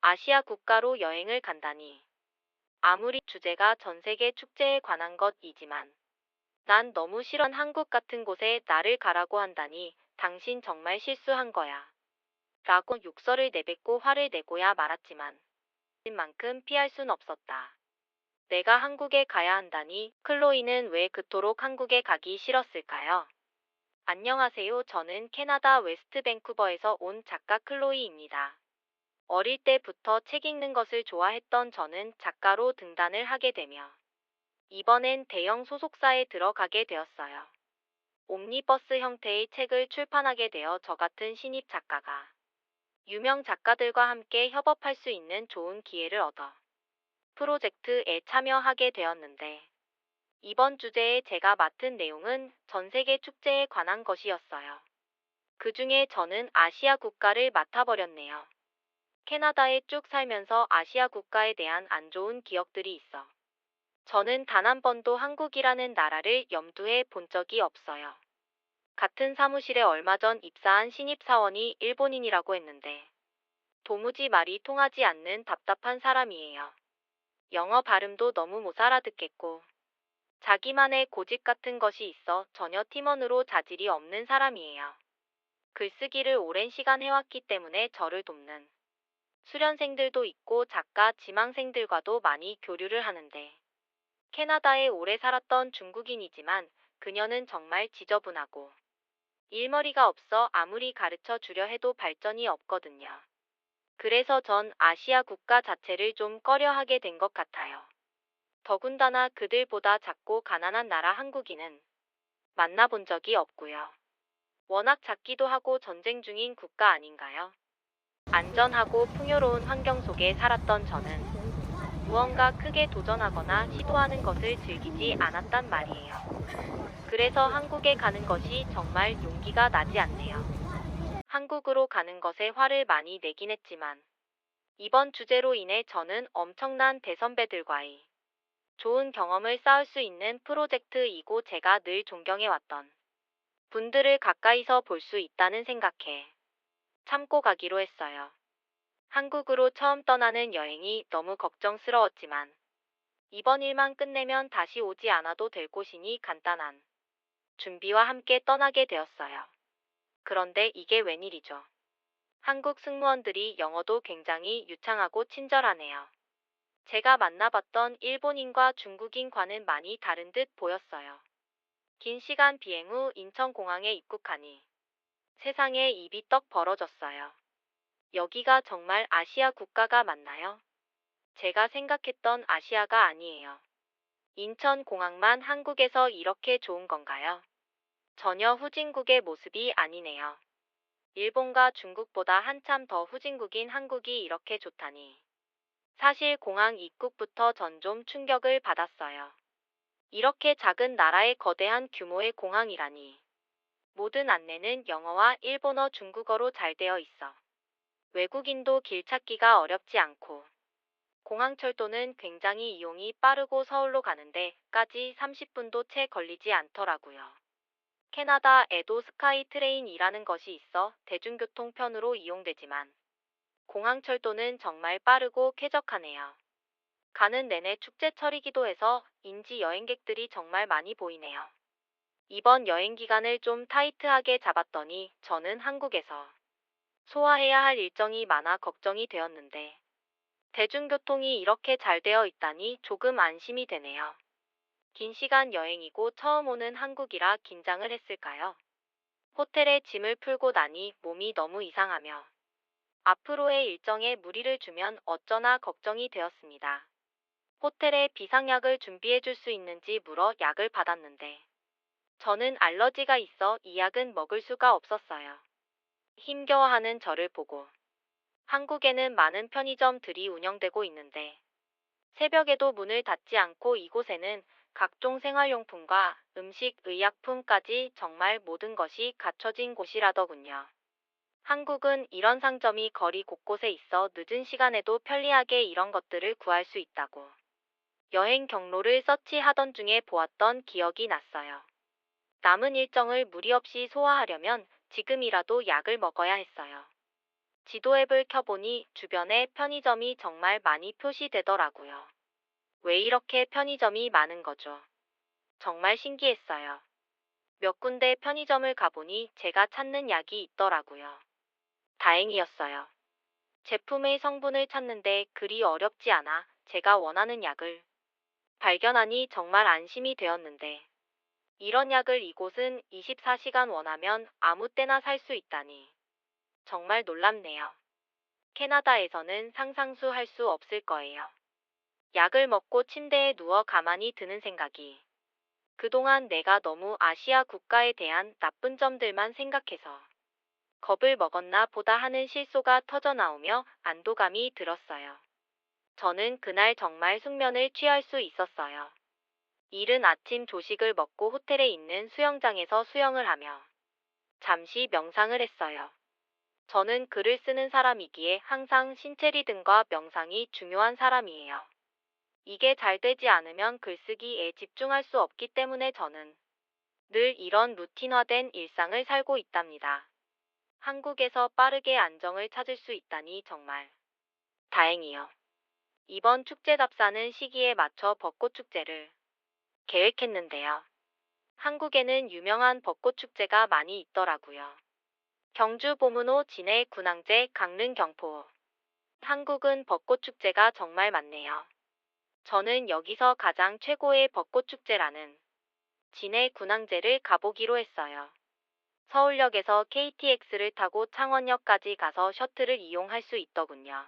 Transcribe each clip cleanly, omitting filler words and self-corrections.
아시아 국가로 여행을 간다니. 아무리 주제가 전 세계 축제에 관한 것이지만 난 너무 싫은 한국 같은 곳에 나를 가라고 한다니 당신 정말 실수한 거야. 라고 욕설을 내뱉고 화를 내고야 말았지만 만큼 피할 순 없었다. 내가 한국에 가야 한다니 클로이는 왜 그토록 한국에 가기 싫었을까요? 안녕하세요. 저는 캐나다 웨스트 밴쿠버에서 온 작가 클로이입니다. 어릴 때부터 책 읽는 것을 좋아했던 저는 작가로 등단을 하게 되며 이번엔 대형 소속사에 들어가게 되었어요. 옴니버스 형태의 책을 출판하게 되어 저 같은 신입 작가가 유명 작가들과 함께 협업할 수 있는 좋은 기회를 얻어 프로젝트에 참여하게 되었는데 이번 주제에 제가 맡은 내용은 전 세계 축제에 관한 것이었어요. 그 중에 저는 아시아 국가를 맡아버렸네요. 캐나다에 쭉 살면서 아시아 국가에 대한 안 좋은 기억들이 있어 저는 단 한 번도 한국이라는 나라를 염두에 본 적이 없어요. 같은 사무실에 얼마 전 입사한 신입사원이 일본인이라고 했는데 도무지 말이 통하지 않는 답답한 사람이에요. 영어 발음도 너무 못 알아듣겠고 자기만의 고집 같은 것이 있어 전혀 팀원으로 자질이 없는 사람이에요. 글쓰기를 오랜 시간 해왔기 때문에 저를 돕는 수련생들도 있고 작가 지망생들과도 많이 교류를 하는데 캐나다에 오래 살았던 중국인이지만 그녀는 정말 지저분하고 일머리가 없어 아무리 가르쳐 주려 해도 발전이 없거든요. 그래서 전 아시아 국가 자체를 좀 꺼려하게 된 것 같아요. 더군다나 그들보다 작고 가난한 나라 한국인은 만나본 적이 없고요. 워낙 작기도 하고 전쟁 중인 국가 아닌가요? 안전하고 풍요로운 환경 속에 살았던 저는 무언가 크게 도전하거나 시도하는 것을 즐기지 않았단 말이에요. 그래서 한국에 가는 것이 정말 용기가 나지 않네요. 한국으로 가는 것에 화를 많이 내긴 했지만 이번 주제로 인해 저는 엄청난 대선배들과의 좋은 경험을 쌓을 수 있는 프로젝트이고 제가 늘 존경해왔던 분들을 가까이서 볼 수 있다는 생각에 참고 가기로 했어요. 한국으로 처음 떠나는 여행이 너무 걱정스러웠지만 이번 일만 끝내면 다시 오지 않아도 될 곳이니 간단한 준비와 함께 떠나게 되었어요. 그런데 이게 웬일이죠? 한국 승무원들이 영어도 굉장히 유창하고 친절하네요. 제가 만나봤던 일본인과 중국인과는 많이 다른 듯 보였어요. 긴 시간 비행 후 인천공항에 입국하니 세상에 입이 떡 벌어졌어요. 여기가 정말 아시아 국가가 맞나요? 제가 생각했던 아시아가 아니에요. 인천공항만 한국에서 이렇게 좋은 건가요? 전혀 후진국의 모습이 아니네요. 일본과 중국보다 한참 더 후진국인 한국이 이렇게 좋다니. 사실 공항 입국부터 전 좀 충격을 받았어요. 이렇게 작은 나라의 거대한 규모의 공항이라니. 모든 안내는 영어와 일본어, 중국어로 잘 되어 있어 외국인도 길 찾기가 어렵지 않고 공항철도는 굉장히 이용이 빠르고 서울로 가는데까지 30분도 채 걸리지 않더라고요. 캐나다에도 스카이 트레인이라는 것이 있어 대중교통편으로 이용되지만 공항철도는 정말 빠르고 쾌적하네요. 가는 내내 축제철이기도 해서 인지 여행객들이 정말 많이 보이네요. 이번 여행 기간을 좀 타이트하게 잡았더니 저는 한국에서 소화해야 할 일정이 많아 걱정이 되었는데 대중교통이 이렇게 잘 되어 있다니 조금 안심이 되네요. 긴 시간 여행이고 처음 오는 한국이라 긴장을 했을까요? 호텔에 짐을 풀고 나니 몸이 너무 이상하며 앞으로의 일정에 무리를 주면 어쩌나 걱정이 되었습니다. 호텔에 비상약을 준비해 줄 수 있는지 물어 약을 받았는데 저는 알러지가 있어 이 약은 먹을 수가 없었어요. 힘겨워하는 저를 보고 한국에는 많은 편의점들이 운영되고 있는데 새벽에도 문을 닫지 않고 이곳에는 각종 생활용품과 음식, 의약품까지 정말 모든 것이 갖춰진 곳이라더군요. 한국은 이런 상점이 거리 곳곳에 있어 늦은 시간에도 편리하게 이런 것들을 구할 수 있다고 여행 경로를 서치하던 중에 보았던 기억이 났어요. 남은 일정을 무리 없이 소화하려면 지금이라도 약을 먹어야 했어요. 지도 앱을 켜보니 주변에 편의점이 정말 많이 표시되더라고요. 왜 이렇게 편의점이 많은 거죠? 정말 신기했어요. 몇 군데 편의점을 가보니 제가 찾는 약이 있더라고요. 다행이었어요. 제품의 성분을 찾는데 그리 어렵지 않아 제가 원하는 약을 발견하니 정말 안심이 되었는데, 이런 약을 이곳은 24시간 원하면 아무 때나 살 수 있다니 정말 놀랍네요. 캐나다에서는 상상도 할 수 없을 거예요. 약을 먹고 침대에 누워 가만히 드는 생각이, 그동안 내가 너무 아시아 국가에 대한 나쁜 점들만 생각해서 겁을 먹었나 보다 하는 실소가 터져나오며 안도감이 들었어요. 저는 그날 정말 숙면을 취할 수 있었어요. 이른 아침 조식을 먹고 호텔에 있는 수영장에서 수영을 하며 잠시 명상을 했어요. 저는 글을 쓰는 사람이기에 항상 신체 리듬과 명상이 중요한 사람이에요. 이게 잘 되지 않으면 글쓰기에 집중할 수 없기 때문에 저는 늘 이런 루틴화된 일상을 살고 있답니다. 한국에서 빠르게 안정을 찾을 수 있다니 정말 다행이요. 이번 축제 답사는 시기에 맞춰 벚꽃 축제를 계획했는데요. 한국에는 유명한 벚꽃 축제가 많이 있더라고요. 경주 보문호, 진해 군항제, 강릉 경포. 한국은 벚꽃 축제가 정말 많네요. 저는 여기서 가장 최고의 벚꽃 축제라는 진해 군항제를 가보기로 했어요. 서울역에서 KTX를 타고 창원역까지 가서 셔틀을 이용할 수 있더군요.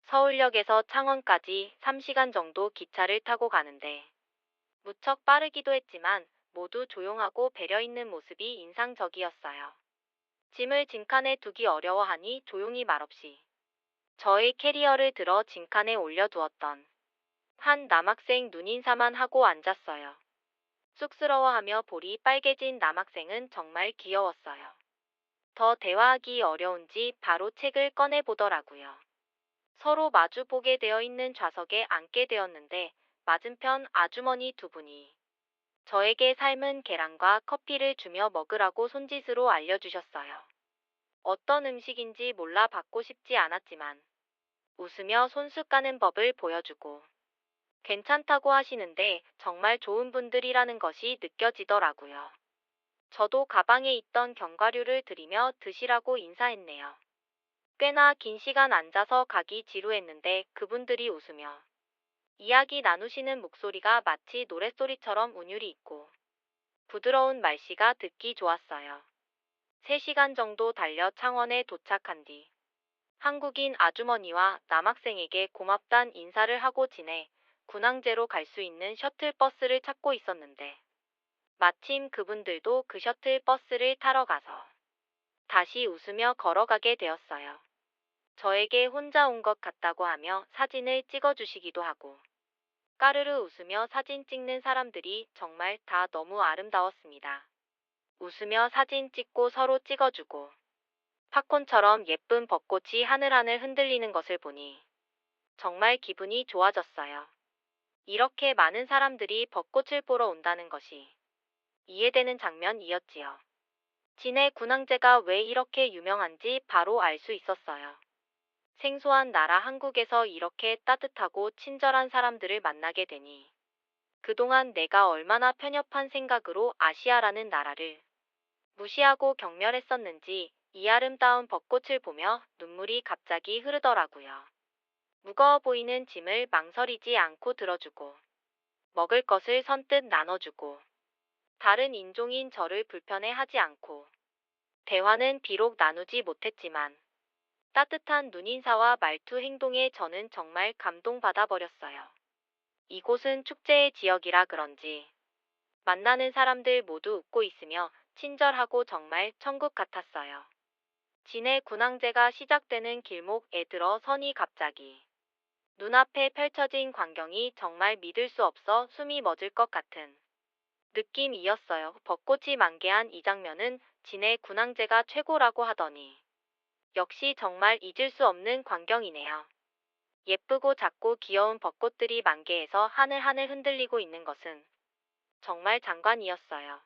서울역에서 창원까지 3시간 정도 기차를 타고 가는데 무척 빠르기도 했지만 모두 조용하고 배려 있는 모습이 인상적이었어요. 짐을 짐칸에 두기 어려워하니 조용히 말없이 저의 캐리어를 들어 짐칸에 올려두었던 한 남학생 눈인사만 하고 앉았어요. 쑥스러워하며 볼이 빨개진 남학생은 정말 귀여웠어요. 더 대화하기 어려운지 바로 책을 꺼내보더라고요. 서로 마주보게 되어 있는 좌석에 앉게 되었는데 맞은편 아주머니 두 분이 저에게 삶은 계란과 커피를 주며 먹으라고 손짓으로 알려주셨어요. 어떤 음식인지 몰라 받고 싶지 않았지만 웃으며 손수 까는 법을 보여주고 괜찮다고 하시는데 정말 좋은 분들이라는 것이 느껴지더라고요. 저도 가방에 있던 견과류를 드리며 드시라고 인사했네요. 꽤나 긴 시간 앉아서 가기 지루했는데 그분들이 웃으며 이야기 나누시는 목소리가 마치 노랫소리처럼 운율이 있고 부드러운 말씨가 듣기 좋았어요. 3시간 정도 달려 창원에 도착한 뒤 한국인 아주머니와 남학생에게 고맙단 인사를 하고 지내 군항제로 갈 수 있는 셔틀버스를 찾고 있었는데 마침 그분들도 그 셔틀버스를 타러 가서 다시 웃으며 걸어가게 되었어요. 저에게 혼자 온 것 같다고 하며 사진을 찍어주시기도 하고 까르르 웃으며 사진 찍는 사람들이 정말 다 너무 아름다웠습니다. 웃으며 사진 찍고 서로 찍어주고 팝콘처럼 예쁜 벚꽃이 하늘하늘 흔들리는 것을 보니 정말 기분이 좋아졌어요. 이렇게 많은 사람들이 벚꽃을 보러 온다는 것이 이해되는 장면이었지요. 진해 군항제가 왜 이렇게 유명한지 바로 알 수 있었어요. 생소한 나라 한국에서 이렇게 따뜻하고 친절한 사람들을 만나게 되니 그동안 내가 얼마나 편협한 생각으로 아시아라는 나라를 무시하고 경멸했었는지 이 아름다운 벚꽃을 보며 눈물이 갑자기 흐르더라고요. 무거워 보이는 짐을 망설이지 않고 들어주고 먹을 것을 선뜻 나눠주고 다른 인종인 저를 불편해하지 않고 대화는 비록 나누지 못했지만 따뜻한 눈인사와 말투 행동에 저는 정말 감동받아 버렸어요. 이곳은 축제의 지역이라 그런지 만나는 사람들 모두 웃고 있으며 친절하고 정말 천국 같았어요. 진해 군항제가 시작되는 길목에 들어 서니 갑자기 눈앞에 펼쳐진 광경이 정말 믿을 수 없어 숨이 멎을 것 같은 느낌이었어요. 벚꽃이 만개한 이 장면은 진해 군항제가 최고라고 하더니 역시 정말 잊을 수 없는 광경이네요. 예쁘고 작고 귀여운 벚꽃들이 만개해서 하늘하늘 흔들리고 있는 것은 정말 장관이었어요.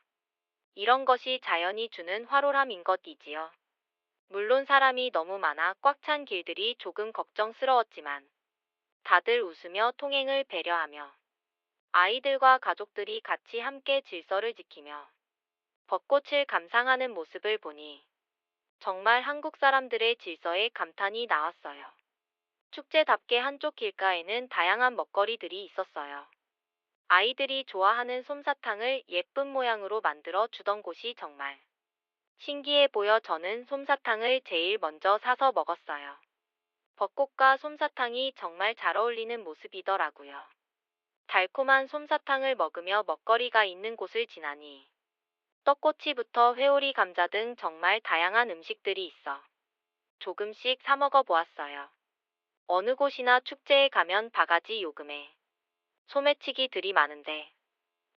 이런 것이 자연이 주는 화로람인 것이지요. 물론 사람이 너무 많아 꽉 찬 길들이 조금 걱정스러웠지만 다들 웃으며 통행을 배려하며 아이들과 가족들이 같이 함께 질서를 지키며 벚꽃을 감상하는 모습을 보니 정말 한국 사람들의 질서에 감탄이 나왔어요. 축제답게 한쪽 길가에는 다양한 먹거리들이 있었어요. 아이들이 좋아하는 솜사탕을 예쁜 모양으로 만들어 주던 곳이 정말 신기해 보여 저는 솜사탕을 제일 먼저 사서 먹었어요. 벚꽃과 솜사탕이 정말 잘 어울리는 모습이더라고요. 달콤한 솜사탕을 먹으며 먹거리가 있는 곳을 지나니 떡꼬치부터 회오리 감자 등 정말 다양한 음식들이 있어 조금씩 사 먹어 보았어요. 어느 곳이나 축제에 가면 바가지 요금에 소매치기들이 많은데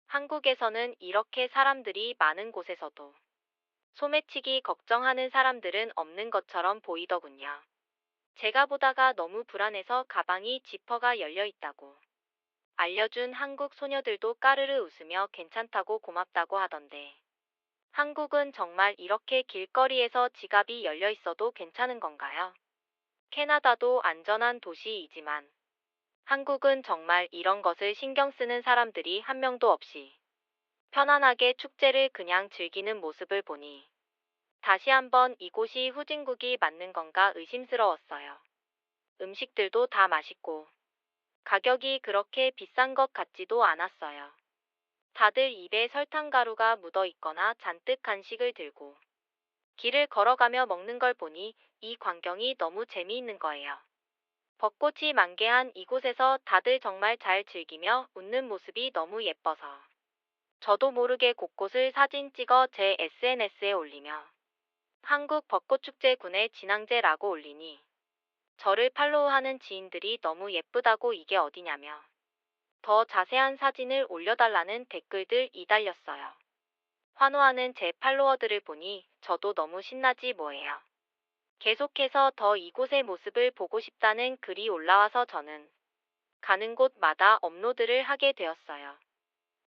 한국에서는 이렇게 사람들이 많은 곳에서도 소매치기 걱정하는 사람들은 없는 것처럼 보이더군요. 제가 보다가 너무 불안해서 가방이 지퍼가 열려 있다고 알려준 한국 소녀들도 까르르 웃으며 괜찮다고 고맙다고 하던데 한국은 정말 이렇게 길거리에서 지갑이 열려 있어도 괜찮은 건가요? 캐나다도 안전한 도시이지만 한국은 정말 이런 것을 신경 쓰는 사람들이 한 명도 없이 편안하게 축제를 그냥 즐기는 모습을 보니 다시 한번 이곳이 후진국이 맞는 건가 의심스러웠어요. 음식들도 다 맛있고 가격이 그렇게 비싼 것 같지도 않았어요. 다들 입에 설탕가루가 묻어 있거나 잔뜩 간식을 들고 길을 걸어가며 먹는 걸 보니 이 광경이 너무 재미있는 거예요. 벚꽃이 만개한 이곳에서 다들 정말 잘 즐기며 웃는 모습이 너무 예뻐서 저도 모르게 곳곳을 사진 찍어 제 SNS에 올리며 한국 벚꽃축제군의 진앙제라고 올리니 저를 팔로우하는 지인들이 너무 예쁘다고 이게 어디냐며 더 자세한 사진을 올려달라는 댓글들이 달렸어요. 환호하는 제 팔로워들을 보니 저도 너무 신나지 뭐예요. 계속해서 더 이곳의 모습을 보고 싶다는 글이 올라와서 저는 가는 곳마다 업로드를 하게 되었어요.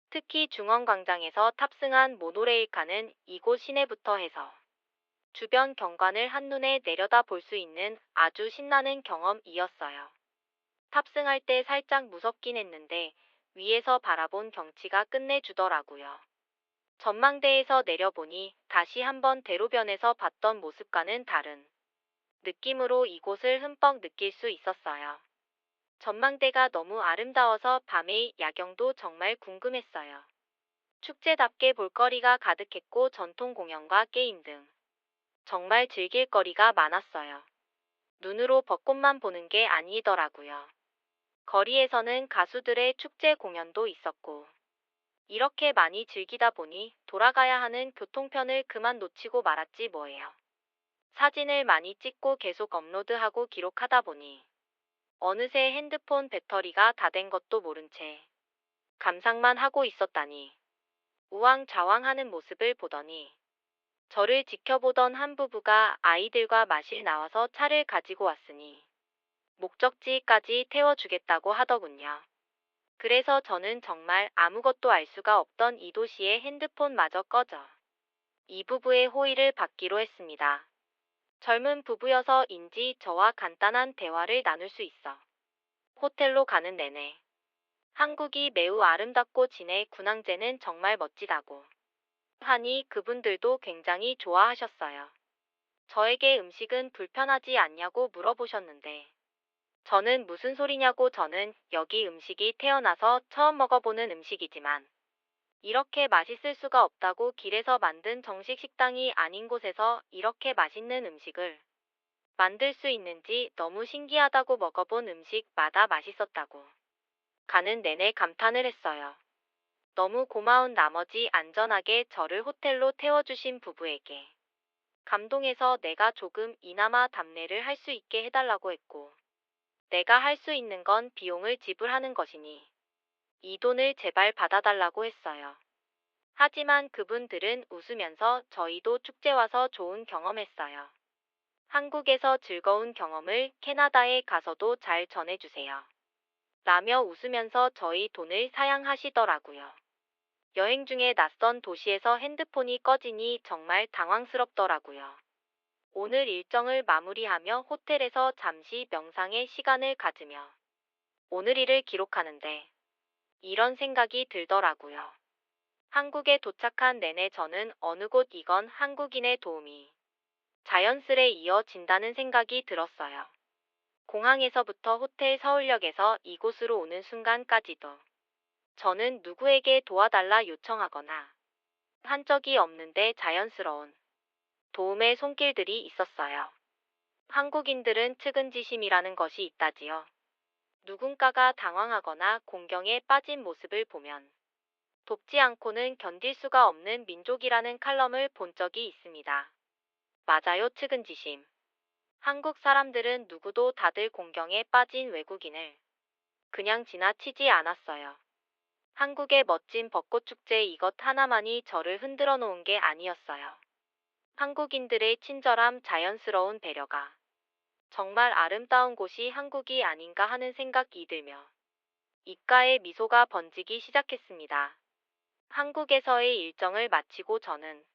특히 중원광장에서 탑승한 모노레일카는 이곳 시내부터 해서 주변 경관을 한눈에 내려다 볼 수 있는 아주 신나는 경험이었어요. 탑승할 때 살짝 무섭긴 했는데 위에서 바라본 경치가 끝내주더라고요. 전망대에서 내려보니 다시 한번 대로변에서 봤던 모습과는 다른 느낌으로 이곳을 흠뻑 느낄 수 있었어요. 전망대가 너무 아름다워서 밤의 야경도 정말 궁금했어요. 축제답게 볼거리가 가득했고 전통 공연과 게임 등 정말 즐길 거리가 많았어요. 눈으로 벚꽃만 보는 게 아니더라고요. 거리에서는 가수들의 축제 공연도 있었고 이렇게 많이 즐기다 보니 돌아가야 하는 교통편을 그만 놓치고 말았지 뭐예요. 사진을 많이 찍고 계속 업로드하고 기록하다 보니 어느새 핸드폰 배터리가 다 된 것도 모른 채 감상만 하고 있었다니 우왕좌왕하는 모습을 보더니 저를 지켜보던 한 부부가 아이들과 마실 나와서 차를 가지고 왔으니 목적지까지 태워주겠다고 하더군요. 그래서 저는 정말 아무것도 알 수가 없던 이 도시의 핸드폰마저 꺼져 이 부부의 호의를 받기로 했습니다. 젊은 부부여서인지 저와 간단한 대화를 나눌 수 있어 호텔로 가는 내내 한국이 매우 아름답고 진해 군항제는 정말 멋지다고 하니 그분들도 굉장히 좋아하셨어요. 저에게 음식은 불편하지 않냐고 물어보셨는데 저는 무슨 소리냐고 저는 여기 음식이 태어나서 처음 먹어보는 음식이지만 이렇게 맛있을 수가 없다고 길에서 만든 정식 식당이 아닌 곳에서 이렇게 맛있는 음식을 만들 수 있는지 너무 신기하다고 먹어본 음식마다 맛있었다고 가는 내내 감탄을 했어요. 너무 고마운 나머지 안전하게 저를 호텔로 태워주신 부부에게 감동해서 내가 조금 이나마 답례를 할 수 있게 해달라고 했고 내가 할 수 있는 건 비용을 지불하는 것이니 이 돈을 제발 받아달라고 했어요. 하지만 그분들은 웃으면서 저희도 축제 와서 좋은 경험했어요. 한국에서 즐거운 경험을 캐나다에 가서도 잘 전해주세요. 라며 웃으면서 저희 돈을 사양하시더라고요. 여행 중에 낯선 도시에서 핸드폰이 꺼지니 정말 당황스럽더라고요. 오늘 일정을 마무리하며 호텔에서 잠시 명상의 시간을 가지며 오늘 일을 기록하는데 이런 생각이 들더라고요. 한국에 도착한 내내 저는 어느 곳이건 한국인의 도움이 자연스레 이어진다는 생각이 들었어요. 공항에서부터 호텔 서울역에서 이곳으로 오는 순간까지도 저는 누구에게 도와달라 요청하거나 한 적이 없는데 자연스러운 도움의 손길들이 있었어요. 한국인들은 측은지심이라는 것이 있다지요. 누군가가 당황하거나 공경에 빠진 모습을 보면 돕지 않고는 견딜 수가 없는 민족이라는 칼럼을 본 적이 있습니다. 맞아요, 측은지심. 한국 사람들은 누구도 다들 공경에 빠진 외국인을 그냥 지나치지 않았어요. 한국의 멋진 벚꽃 축제 이것 하나만이 저를 흔들어 놓은 게 아니었어요. 한국인들의 친절함, 자연스러운 배려가 정말 아름다운 곳이 한국이 아닌가 하는 생각이 들며 입가에 미소가 번지기 시작했습니다. 한국에서의 일정을 마치고 저는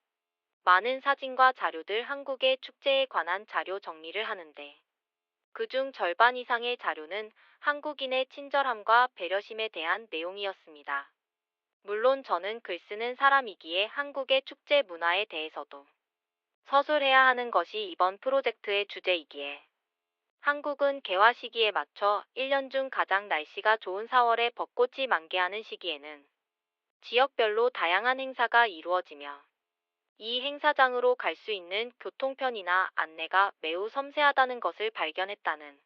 많은 사진과 자료들 한국의 축제에 관한 자료 정리를 하는데 그중 절반 이상의 자료는 한국인의 친절함과 배려심에 대한 내용이었습니다. 물론 저는 글 쓰는 사람이기에 한국의 축제 문화에 대해서도 서술해야 하는 것이 이번 프로젝트의 주제이기에 한국은 개화 시기에 맞춰 1년 중 가장 날씨가 좋은 4월에 벚꽃이 만개하는 시기에는 지역별로 다양한 행사가 이루어지며 이 행사장으로 갈 수 있는 교통편이나 안내가 매우 섬세하다는 것을 발견했다는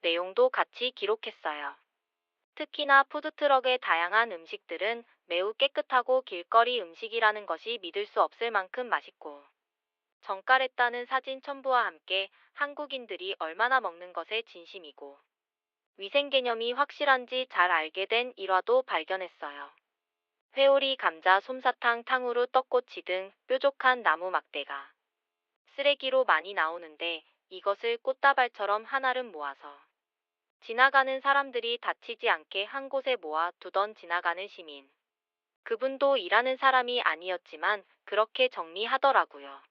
내용도 같이 기록했어요. 특히나 푸드트럭의 다양한 음식들은 매우 깨끗하고 길거리 음식이라는 것이 믿을 수 없을 만큼 맛있고 정갈했다는 사진 첨부와 함께 한국인들이 얼마나 먹는 것에 진심이고 위생 개념이 확실한지 잘 알게 된 일화도 발견했어요. 회오리, 감자, 솜사탕, 탕후루, 떡꼬치 등 뾰족한 나무 막대가 쓰레기로 많이 나오는데 이것을 꽃다발처럼 한알음 모아서 지나가는 사람들이 다치지 않게 한 곳에 모아 두던 지나가는 시민. 그분도 일하는 사람이 아니었지만 그렇게 정리하더라고요.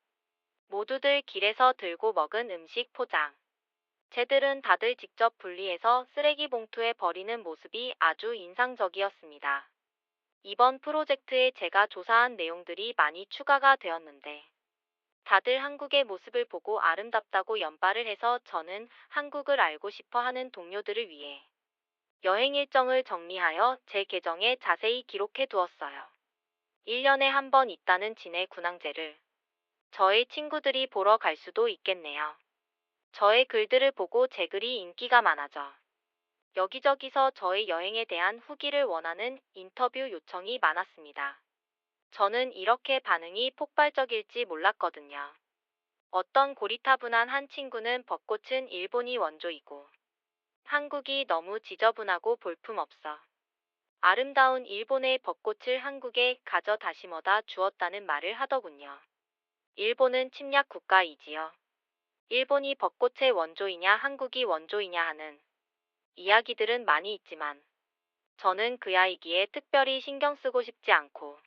모두들 길에서 들고 먹은 음식 포장. 쟤들은 다들 직접 분리해서 쓰레기 봉투에 버리는 모습이 아주 인상적이었습니다. 이번 프로젝트에 제가 조사한 내용들이 많이 추가가 되었는데 다들 한국의 모습을 보고 아름답다고 연발을 해서 저는 한국을 알고 싶어 하는 동료들을 위해 여행 일정을 정리하여 제 계정에 자세히 기록해 두었어요. 1년에 한 번 있다는 진해 군항제를 저의 친구들이 보러 갈 수도 있겠네요. 저의 글들을 보고 제 글이 인기가 많아져 여기저기서 저의 여행에 대한 후기를 원하는 인터뷰 요청이 많았습니다. 저는 이렇게 반응이 폭발적일지 몰랐거든요. 어떤 고리타분한 한 친구는 벚꽃은 일본이 원조이고 한국이 너무 지저분하고 볼품없어 아름다운 일본의 벚꽃을 한국에 가져다 심어다 주었다는 말을 하더군요. 일본은 침략 국가이지요. 일본이 벚꽃의 원조이냐 한국이 원조이냐 하는 이야기들은 많이 있지만 저는 그 아이기에 특별히 신경 쓰고 싶지 않고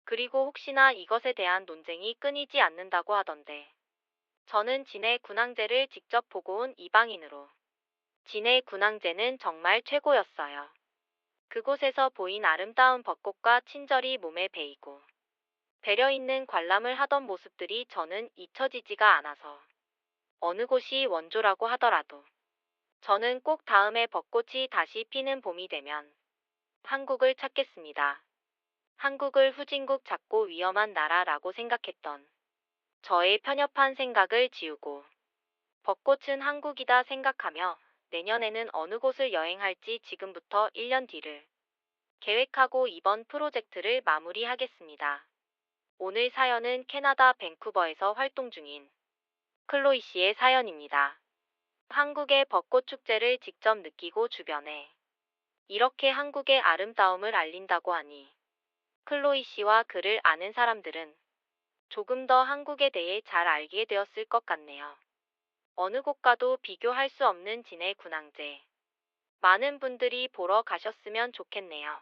그리고 혹시나 이것에 대한 논쟁이 끊이지 않는다고 하던데 저는 진해 군항제를 직접 보고 온 이방인으로 진해 군항제는 정말 최고였어요. 그곳에서 보인 아름다운 벚꽃과 친절히 몸에 베이고 배려 있는 관람을 하던 모습들이 저는 잊혀지지가 않아서 어느 곳이 원조라고 하더라도 저는 꼭 다음에 벚꽃이 다시 피는 봄이 되면 한국을 찾겠습니다. 한국을 후진국 작고 위험한 나라라고 생각했던 저의 편협한 생각을 지우고 벚꽃은 한국이다 생각하며 내년에는 어느 곳을 여행할지 지금부터 1년 뒤를 계획하고 이번 프로젝트를 마무리하겠습니다. 오늘 사연은 캐나다 밴쿠버에서 활동 중인 클로이 씨의 사연입니다. 한국의 벚꽃 축제를 직접 느끼고 주변에 이렇게 한국의 아름다움을 알린다고 하니 클로이 씨와 그를 아는 사람들은 조금 더 한국에 대해 잘 알게 되었을 것 같네요. 어느 곳과도 비교할 수 없는 진해 군항제. 많은 분들이 보러 가셨으면 좋겠네요.